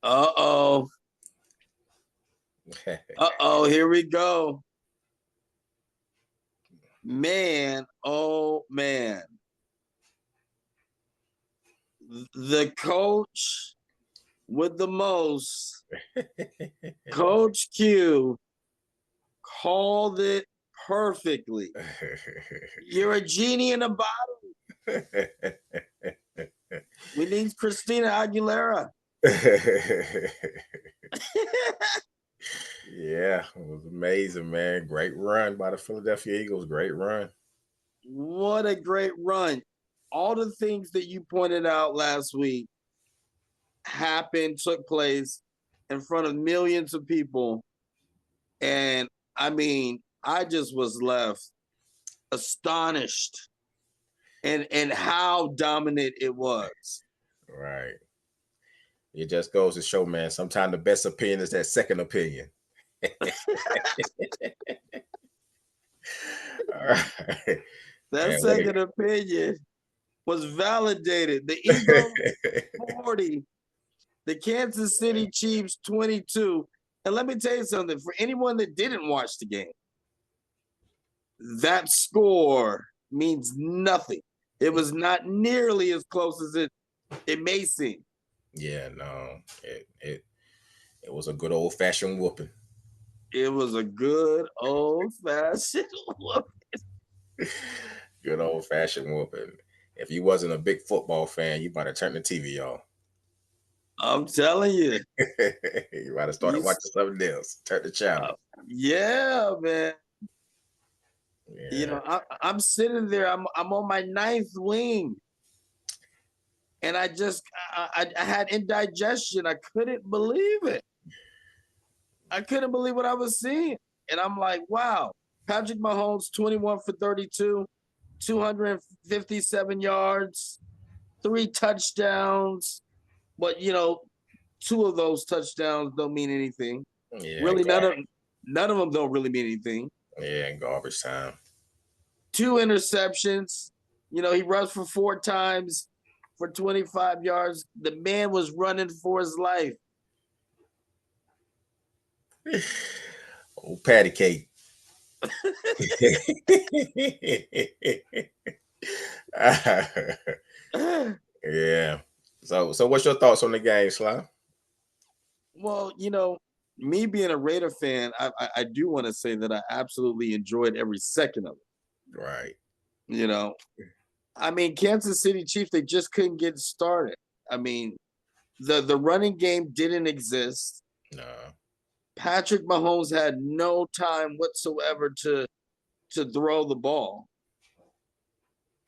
Uh-oh. Uh-oh, here we go. Man, oh man. The coach with the most, Coach Q, called it perfectly. You're a genie in a bottle. We need Christina Aguilera. Yeah, it was amazing, man. Great run by the Philadelphia Eagles. Great run. What a great run. All the things that you pointed out last week took place in front of millions of people. And I mean, I just was left astonished and how dominant it was. Right. It just goes to show, man, sometimes the best opinion is that second opinion. All right. That Man, what second opinion was validated. The Eagles 40, the Kansas City Chiefs 22. And let me tell you something, for anyone that didn't watch the game, that score means nothing. It was not nearly as close as it may seem. Yeah, no. It was a good old fashioned whooping. It was a good old-fashioned whooping. Good old fashioned whooping. If you wasn't a big football fan, you might have turned the TV off. I'm telling you. You might have started watching something else. Turn the channel. Yeah, man. You Yeah. know, I'm sitting there. I'm on my ninth wing, and I had indigestion. I couldn't believe it. I couldn't believe what I was seeing, and I'm like, wow. Patrick Mahomes, 21 for 32, 257 yards, 3 touchdowns. But you know, 2 of those touchdowns don't mean anything. Yeah. Really, none of them don't really mean anything. Yeah, garbage time. 2 interceptions. You know, he rushed for 4 times for 25 yards. The man was running for his life. Oh, patty cake. Yeah. So what's your thoughts on the game, Sly? Well, you know, me being a Raider fan, I do want to say that I absolutely enjoyed every second of it. Right. You know, I mean, Kansas City Chiefs, they just couldn't get started. I mean, the running game didn't exist. No. Patrick Mahomes had no time whatsoever to throw the ball.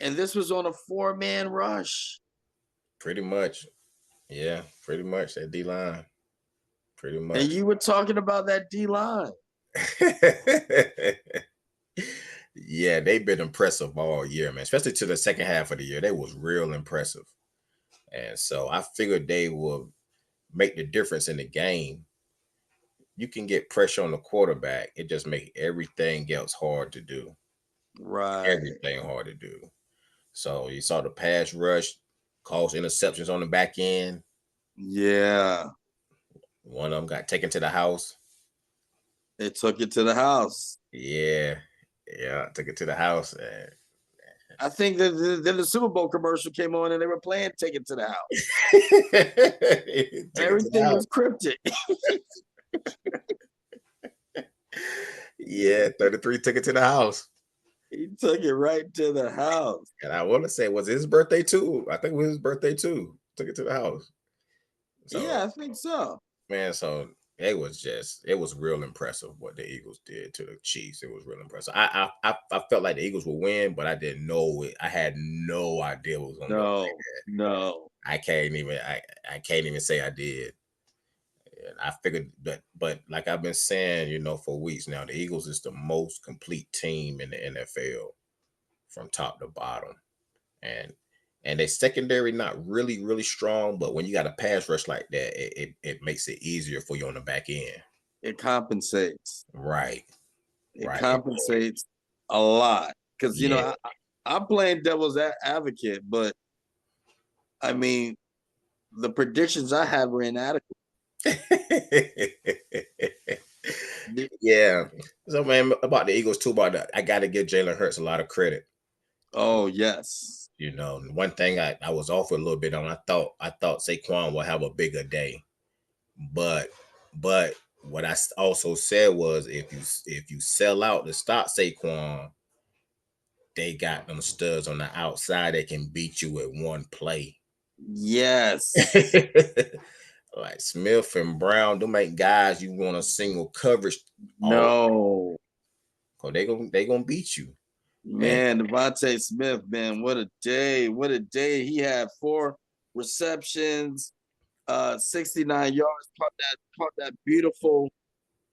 And this was on a 4-man rush. Pretty much. Yeah, pretty much that D line. Pretty And much. you were talking about that D line. Yeah, they've been impressive all year, man. Especially to the second half of the year. They was real impressive. And so I figured they will make the difference in the game. You can get pressure on the quarterback. It just make everything else hard to do. Right. Everything hard to do. So you saw the pass rush cause interceptions on the back end. Yeah. One of them got taken to the house. They took it to the house. Yeah, yeah, took it to the house. I think that then the Super Bowl commercial came on and they were playing Take It to the House. Took it to the Everything house. was cryptic. Yeah, 33 took it to the house. He took it right to the house. And I want to say, was it his birthday too? I think it was his birthday too. Took it to the house. So, Yeah, I think so. man, so it was real impressive what the Eagles did to the Chiefs. It was real impressive. I felt like the Eagles would win, but I didn't know it. I had no idea what was gonna go like No, that. no. I can't even say I did. And I figured that, but like I've been saying, for weeks now, the Eagles is the most complete team in the NFL from top to bottom. And they secondary not really strong, but when you got a pass rush like that, it makes it easier for you on the back end. It compensates. Right. It Right. compensates a lot. Because, you know, Yeah. I'm playing devil's advocate, but I mean, the predictions I had were inadequate. Yeah. So man, about the Eagles too, I gotta give Jalen Hurts a lot of credit. Oh yes. You know, one thing I was off a little bit on. I thought Saquon would have a bigger day, but what also said was if you sell out to stop Saquon, they got them studs on the outside that can beat you with one play. Yes. Like Smith and Brown, them ain't guys you want a single coverage all, No. cause they gonna beat you. And Man, Devontae Smith, man, what a day. What a day. He had 4 receptions, 69 yards, caught that beautiful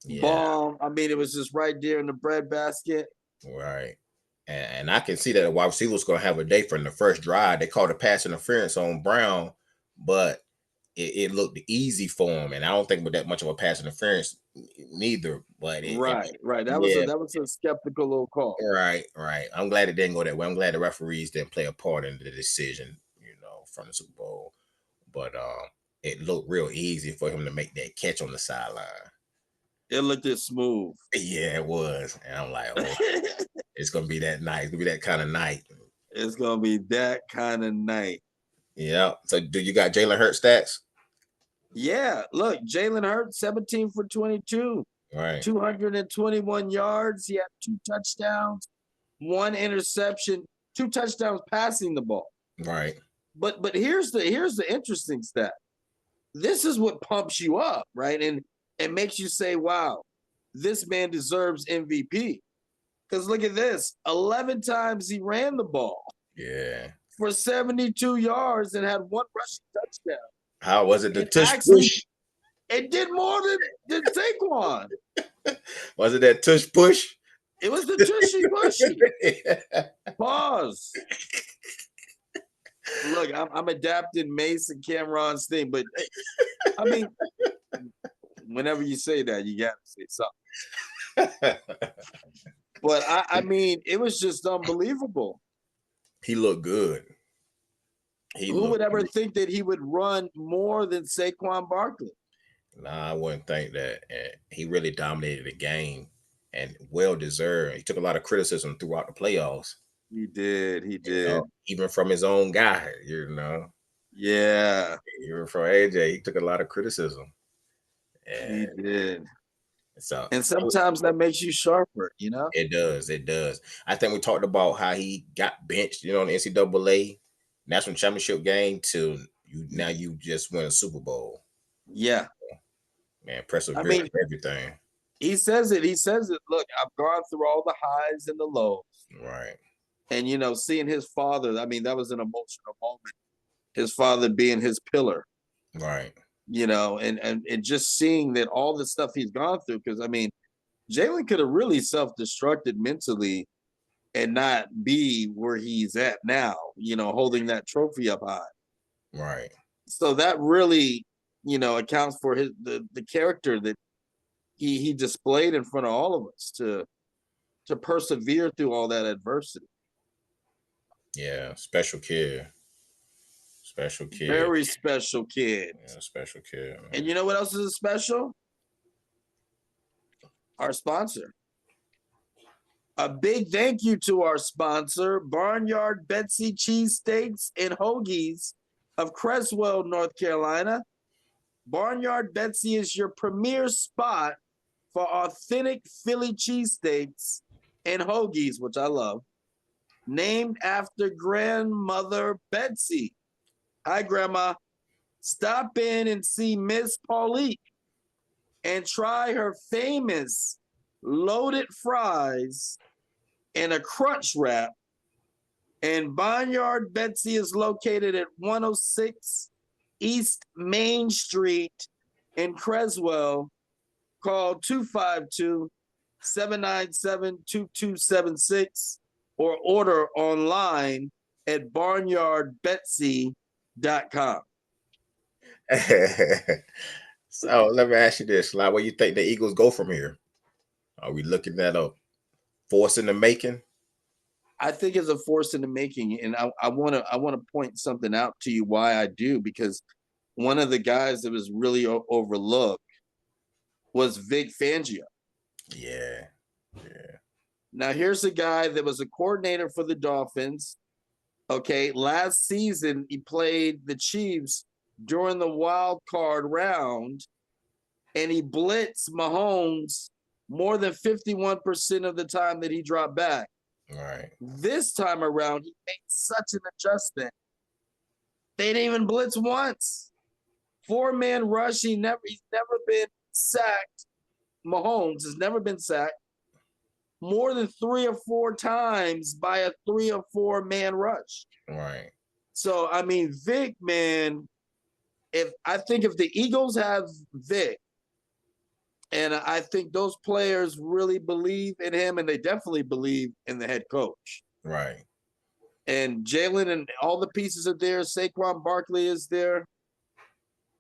yeah, bomb. I mean, it was just right there in the breadbasket. right. And I can see that the wide receiver's gonna have a day from the first drive. They called a pass interference on Brown, but it looked easy for him. And I don't think with that much of a pass interference neither. But Right, right. That was a yeah, that was a skeptical little call. right. I'm glad it didn't go that way. I'm glad the referees didn't play a part in the decision, from the Super Bowl. But it looked real easy for him to make that catch on the sideline. It looked it smooth. Yeah, it was. And I'm like, oh, it's gonna be that night. It's gonna be that kind of night. It's gonna be that kind of night. Yeah. So do you got Jalen Hurts stats? Yeah, look, Jalen Hurts, 17 for 22, Right. 221 yards. He had 2 touchdowns, 1 interception, 2 touchdowns passing the ball. Right. But here's the interesting stat. This is what pumps you up, right? And makes you say, wow, this man deserves MVP. Because look at this. 11 times he ran the ball Yeah. for 72 yards and had 1 rushing touchdown. How was it the It tush actually push? it did more than Saquon. Was it that tush push? It was the tushy pushy. Pause. Look, I'm adapting Mace and Cameron's thing, but I mean, whenever you say that, you gotta say something. But I mean, it was just unbelievable. He looked good. He Who would looked ever good. think that he would run more than Saquon Barkley? Nah, I wouldn't think that. And he really dominated the game and well deserved. He took a lot of criticism throughout the playoffs, He did. He did. even from his own guy. Yeah, Even from AJ, he took a lot of criticism. he And did. so And sometimes that makes you sharper, you know? it does. It does. I think we talked about how he got benched, in the NCAA national championship game to you just win a Super Bowl. Yeah. Man, I perseverance mean, and everything. he says it. He says it. Look, I've gone through all the highs and the lows. Right. And, seeing his father, I mean, that was an emotional moment. His father being his pillar, Right. and just seeing that all the stuff he's gone through. Because, I mean, Jalen could have really self-destructed mentally and not be where he's at now, holding that trophy up high. Right. So that really, accounts for the character that he displayed in front of all of us to persevere through all that adversity. Yeah. Special kid. Special kid. Very special kid. Yeah, special kid. Man. And you know what else is special? Our sponsor. A big thank you to our sponsor, Barnyard Betsy Cheesesteaks and Hoagies of Creswell, North Carolina. Barnyard Betsy is your premier spot for authentic Philly cheesesteaks and hoagies, which I love, named after grandmother Betsy. Hi, Grandma. Stop in and see Miss Paulique and try her famous loaded fries and a crunch wrap. And Barnyard Betsy is located at 106 East Main Street in Creswell. Call 252-797-2276 or order online at barnyardbetsy.com. So let me ask you this, like, where you think the Eagles go from here? Are we looking at a force in the making? I think it's a force in the making, and I want to point something out to you why I do, because one of the guys that was really overlooked was Vic Fangio. Yeah. Now, here's a guy that was a coordinator for the Dolphins. Okay, last season, he played the Chiefs during the wild card round, and he blitzed Mahomes more than 51% of the time that he dropped back. Right. This time around, he made such an adjustment. They didn't even blitz once. 4-man rush, he's never been sacked. Mahomes has never been sacked more than 3 or 4 times by a 3 or 4-man rush. Right. So, I mean, Vic, man, if the Eagles have Vic, and I think those players really believe in him, and they definitely believe in the head coach. Right. And Jalen and all the pieces are there. Saquon Barkley is there.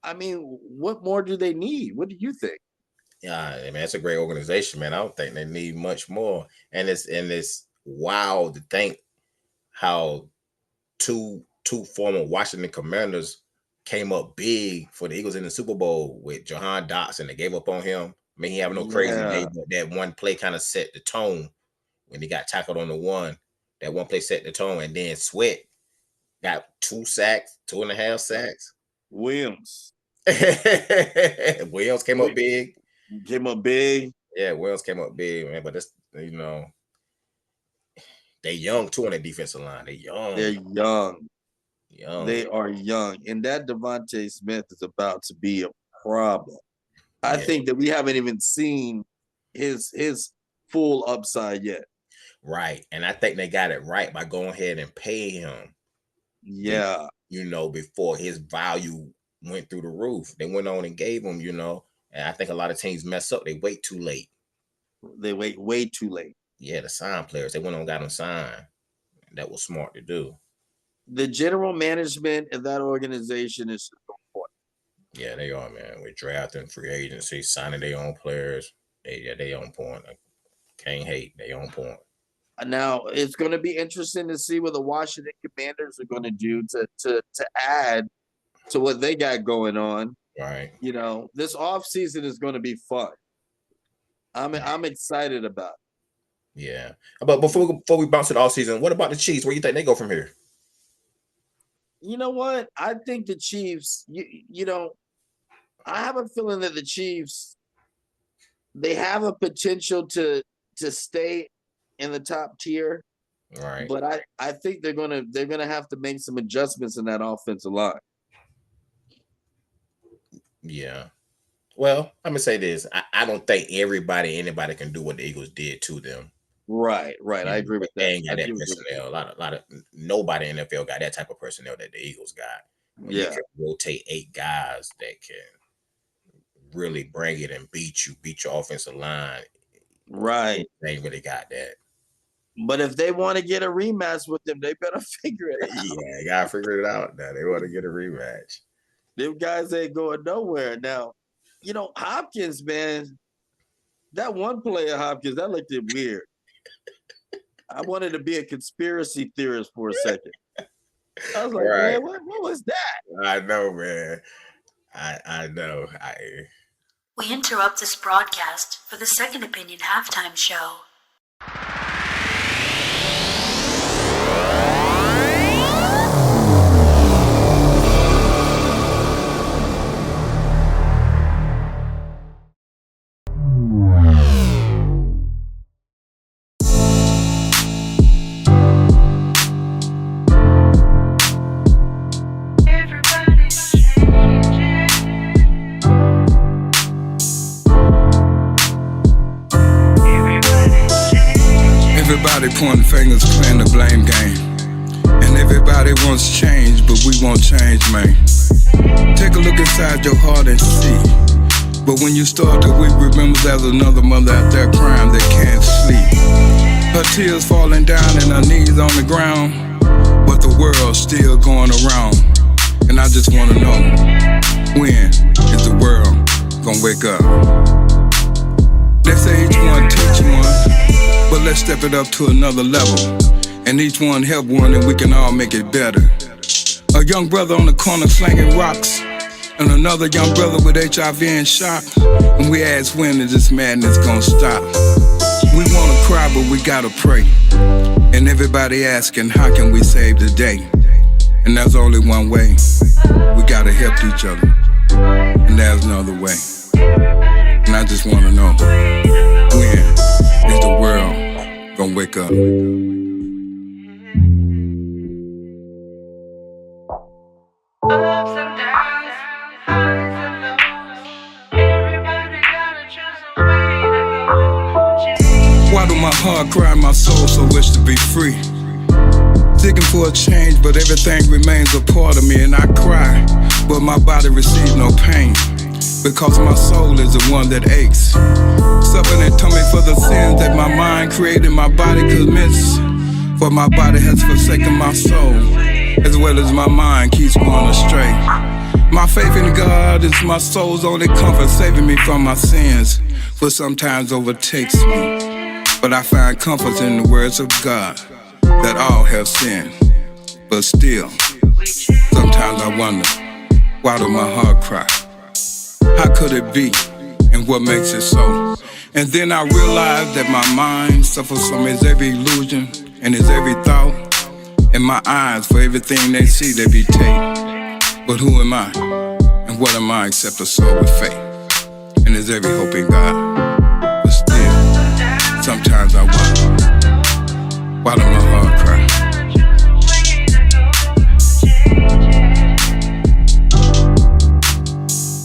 I mean, what more do they need? What do you think? Yeah, I mean, it's a great organization, man. I don't think they need much more. And it's wild to think how two former Washington Commanders came up big for the Eagles in the Super Bowl with Jahan Dotson. They gave up on him. I mean, he having no crazy day, but that one play kind of set the tone when he got tackled on the one. That one play set the tone, and then Sweat got 2 sacks, 2.5 sacks. Williams came up big. Yeah, Williams came up big, man. But that's, they young too on that defensive line. They're young. They are young. And that Devontae Smith is about to be a problem. I think that we haven't even seen his full upside yet. Right. And I think they got it right by going ahead and pay him. Yeah. Before his value went through the roof. They went on and gave him, and I think a lot of teams mess up. They wait too late. They wait way too late. Yeah, the sign players. They went on and got them signed. That was smart to do. The general management of that organization is important. Yeah, they are, man. With drafting, free agency, signing their own players. They on point. I can't hate. They on point. Now, it's going to be interesting to see what the Washington Commanders are going to do to add to what they got going on. Right. This offseason is going to be fun. I'm excited about it. Yeah. But before we bounce to the offseason, what about the Chiefs? Where you think they go from here? You know what? I think the Chiefs, I have a feeling that the Chiefs, they have a potential to stay in the top tier. Right. But I think they're gonna have to make some adjustments in that offensive line. Yeah. Well, I'm gonna say this. I don't think anybody can do what the Eagles did to them. Right. I agree with that. They ain't got that personnel. A lot of nobody in the NFL got that type of personnel that the Eagles got. You can rotate 8 guys that can really bring it and beat your offensive line. Right. They ain't really got that. But if they want to get a rematch with them, they better figure it out. Yeah, they gotta figure it out now. They want to get a rematch. Them guys ain't going nowhere now. Hopkins, man, that one play of Hopkins, that looked weird. I wanted to be a conspiracy theorist for a second. I was like, man, what was that? I know, man. I know. We interrupt this broadcast for the Second Opinion halftime show. Everybody pointing fingers, playing the blame game. And everybody wants change, but we won't change, man. Take a look inside your heart and see. But when you start to weep, remember there's another mother out there crying that can't sleep. Her tears falling down and her knees on the ground, but the world's still going around. And I just wanna know, when is the world gonna wake up? They say each one teach one, but let's step it up to another level. And each one help one and we can all make it better. A young brother on the corner slanging rocks and another young brother with HIV in shock. And we ask, when is this madness gonna stop? We wanna cry, but we gotta pray. And everybody asking, how can we save the day? And there's only one way. We gotta help each other. And there's no other way. And I just wanna know, when is the world gonna wake up? Ups and downs, highs and lows. Everybody gotta choose a way to go. Why do my heart cry, my soul so wish to be free? Seeking for a change, but everything remains a part of me. And I cry, but my body receives no pain, because my soul is the one that aches. Suffering and tummy for the sins that my mind created, my body commits. For my body has forsaken my soul, as well as my mind keeps going astray. My faith in God is my soul's only comfort, saving me from my sins, for sometimes overtakes me. But I find comfort in the words of God, that all have sinned. But still, sometimes I wonder, why do my heart cry? How could it be, and what makes it so? And then I realized that my mind suffers from its every illusion and its every thought. And my eyes, for everything they see, they be taken. But who am I, and what am I except a soul with faith? And there's every hope in God. But still, sometimes I wonder, why do my heart cry?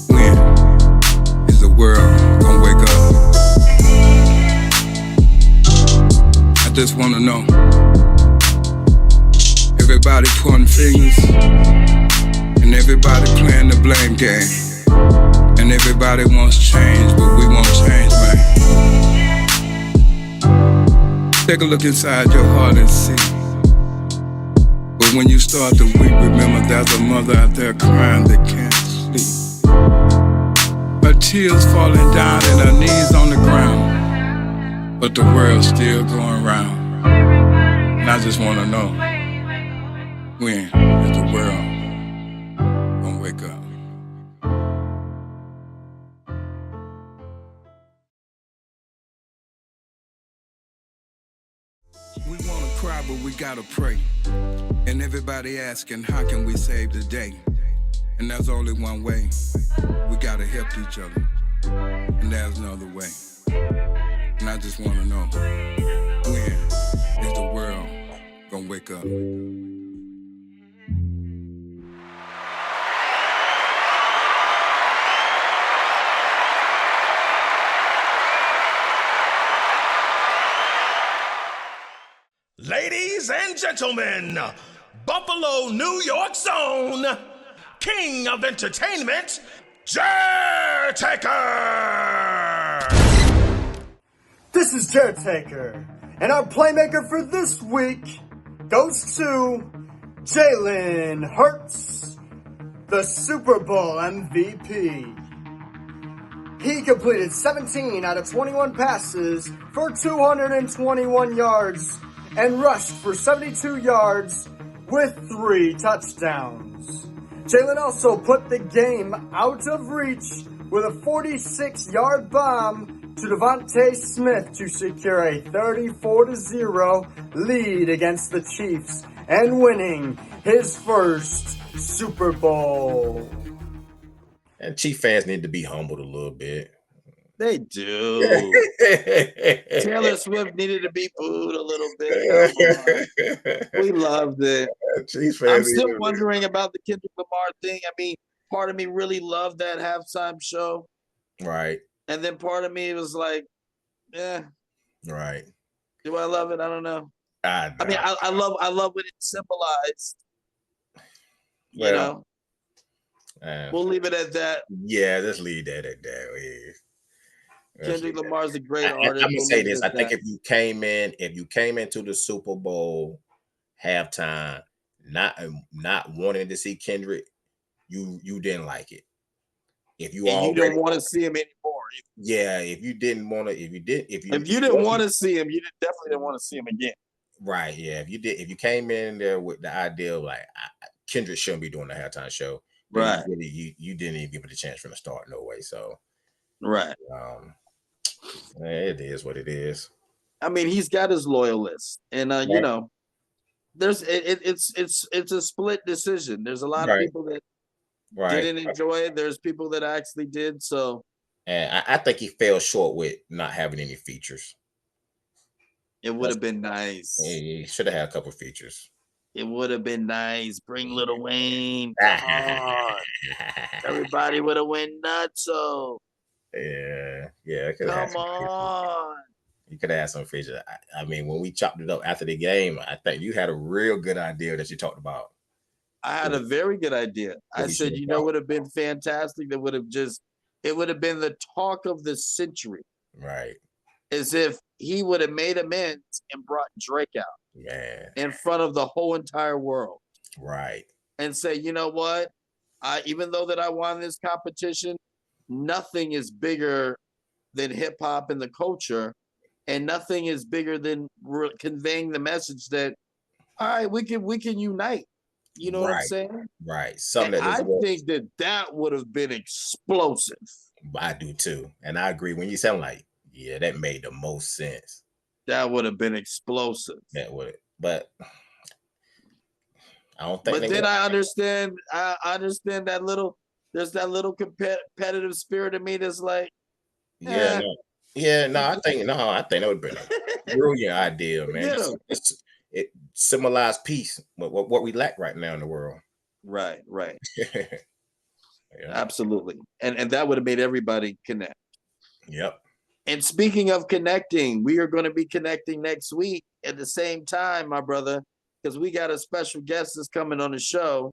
When is the world gonna wake up? I just wanna know. Everybody pointing fingers, and everybody playing the blame game. And everybody wants change, but we won't change, man. Take a look inside your heart and see. But when you start to weep, remember there's a mother out there crying that can't sleep. Her tears falling down and her knees on the ground, but the world's still going round. And I just wanna know, when is the world gonna wake up? We wanna cry, but we gotta pray. And everybody asking, how can we save the day? And there's only one way. We gotta help each other. And there's no other way. And I just wanna know, when is the world gonna wake up? Ladies and gentlemen, Buffalo, New York's own king of entertainment, Jaretaker! This is Jaretaker, and our playmaker for this week goes to Jalen Hurts, the Super Bowl MVP. He completed 17 out of 21 passes for 221 yards and rushed for 72 yards with 3 touchdowns. Jalen also put the game out of reach with a 46-yard bomb to Devontae Smith to secure a 34-0 lead against the Chiefs and winning his first Super Bowl. And Chief fans need to be humbled a little bit. They do. Taylor Swift needed to be booed a little bit. We loved it. I'm still wondering about the Kendrick Lamar thing. I mean, part of me really loved that halftime show. Right. And then part of me was like, Right. Do I love it? I don't know. I mean, I love what it symbolized. Well, you know. We'll leave it at that. Yeah, let's leave that at that. Kendrick Lamar's a great artist. I'm gonna say this. I think if you came into the Super Bowl halftime not wanting to see Kendrick, you didn't like it. If you don't want to see him anymore. Yeah, if you didn't want to, if you didn't want to see him, you definitely didn't want to see him again. Right. Yeah. If you came in there with the idea of like Kendrick shouldn't be doing the halftime show, Right. You didn't even give it a chance from the start, no way. So Right. it is what it is. I mean, he's got his loyalists, and you Right. know, it's a split decision. There's a lot of Right. people that Right. didn't enjoy it. There's people that actually did. So And I think he fell short with not having any features. it would have been nice. He should have had a couple features. It would have been nice. Bring Lil Wayne. Come on. Everybody would have went nuts. So Yeah. come on. You could have had some features. I mean, when we chopped it up after the game, I think you had a real good idea that you talked about. I had a very good idea. I we said, should've you know, brought. would have been fantastic. It would have been the talk of the century. Right. As if he would have made amends and brought Drake out Man. in front of the whole entire world Right. and say, you know what? Even though that I won this competition, nothing is bigger than hip hop and the culture, and nothing is bigger than conveying the message that, all right, we can unite. You know what I'm Right. saying? Right. Something And that I is think that would have been explosive. I do too. And I agree. When you sound like, yeah, that made the most sense. That would have been explosive. That would, but I don't think. But then I understand that there's that little competitive spirit in me that's like, yeah, I think that would have been a brilliant idea, man. Yeah. It symbolized peace, what we lack right now in the world. Right. Yeah. Absolutely. And that would have made everybody connect. Yep. And speaking of connecting, we are going to be connecting next week at the same time, my brother, because we got a special guest that's coming on the show.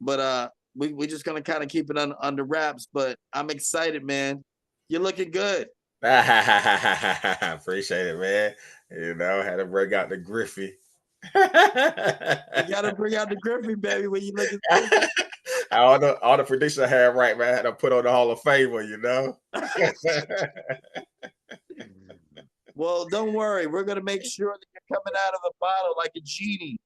But we're just going to kind of keep it under wraps. But I'm excited, man. You're looking good. Appreciate it, man. You know, had to bring out the Griffey. You got to bring out the Griffey, baby, when you look at all the predictions I had right, man. I had to put on the Hall of Famer, you know. Well, don't worry. We're going to make sure that you're coming out of the bottle like a genie.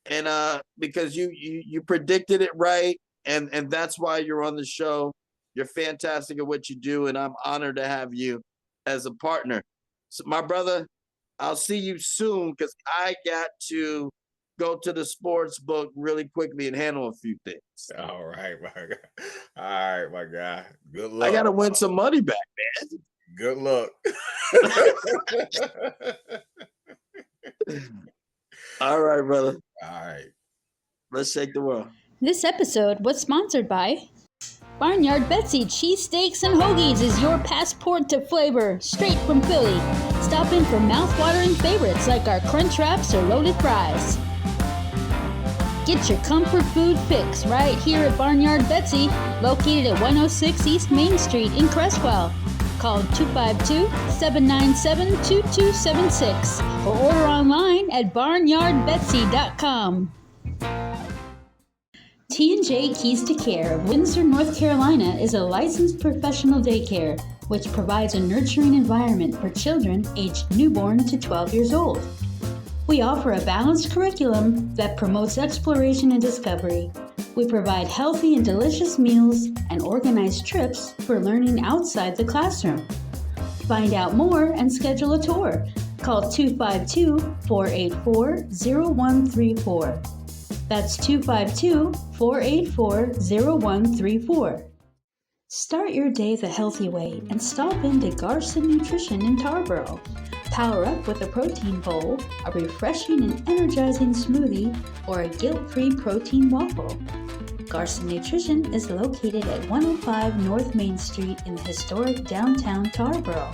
And because you predicted it right, and that's why you're on the show. You're fantastic at what you do, and I'm honored to have you as a partner. So, my brother, I'll see you soon because I got to go to the sports book really quickly and handle a few things. All right, my guy. All right, my guy. Good luck. I got to win some money back, man. Good luck. All right, brother. All right. Let's shake the world. This episode was sponsored by Barnyard Betsy Cheesesteaks and Hoagies is your passport to flavor, straight from Philly. Stop in for mouth-watering favorites like our Crunch Wraps or loaded fries. Get your comfort food fix right here at Barnyard Betsy, located at 106 East Main Street in Crestwell. Call 252-797-2276 or order online at barnyardbetsy.com. T&J Keys to Care of Windsor, North Carolina is a licensed professional daycare which provides a nurturing environment for children aged newborn to 12 years old. We offer a balanced curriculum that promotes exploration and discovery. We provide healthy and delicious meals and organized trips for learning outside the classroom. Find out more and schedule a tour. Call 252-484-0134. That's 252-484-0134. Start your day the healthy way and stop into Garson Nutrition in Tarboro. Power up with a protein bowl, a refreshing and energizing smoothie, or a guilt-free protein waffle. Garson Nutrition is located at 105 North Main Street in the historic downtown Tarboro.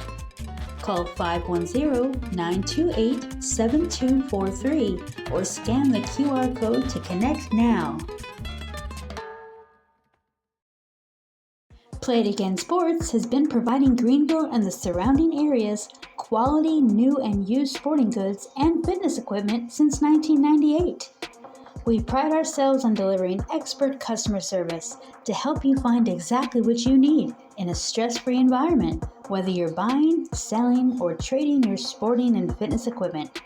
Call 510-928-7243 or scan the QR code to connect now. Play It Again Sports has been providing Greenville and the surrounding areas quality new and used sporting goods and fitness equipment since 1998. We pride ourselves on delivering expert customer service to help you find exactly what you need in a stress-free environment, whether you're buying, selling, or trading your sporting and fitness equipment.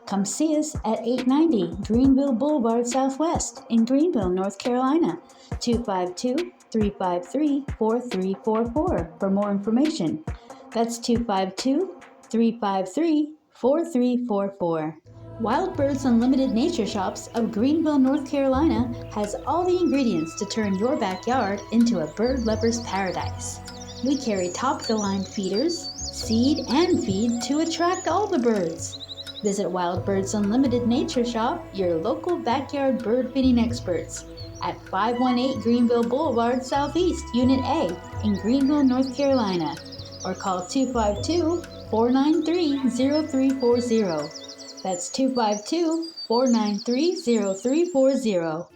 Come see us at 890 Greenville Boulevard Southwest in Greenville, North Carolina, 252-353-4344 for more information. That's 252-353-4344. Wild Birds Unlimited Nature Shops of Greenville, North Carolina has all the ingredients to turn your backyard into a bird lover's paradise. We carry top-of-the-line feeders, seed, and feed to attract all the birds. Visit Wild Birds Unlimited Nature Shop, your local backyard bird feeding experts, at 518 Greenville Boulevard Southeast, Unit A in Greenville, North Carolina, or call 252-493-0340. That's 252-493-0340.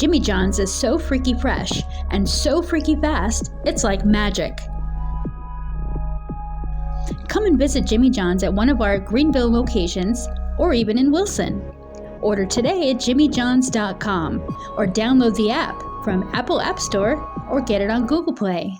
Jimmy John's is so freaky fresh and so freaky fast, it's like magic. Come and visit Jimmy John's at one of our Greenville locations or even in Wilson. Order today at jimmyjohns.com or download the app from Apple App Store or get it on Google Play.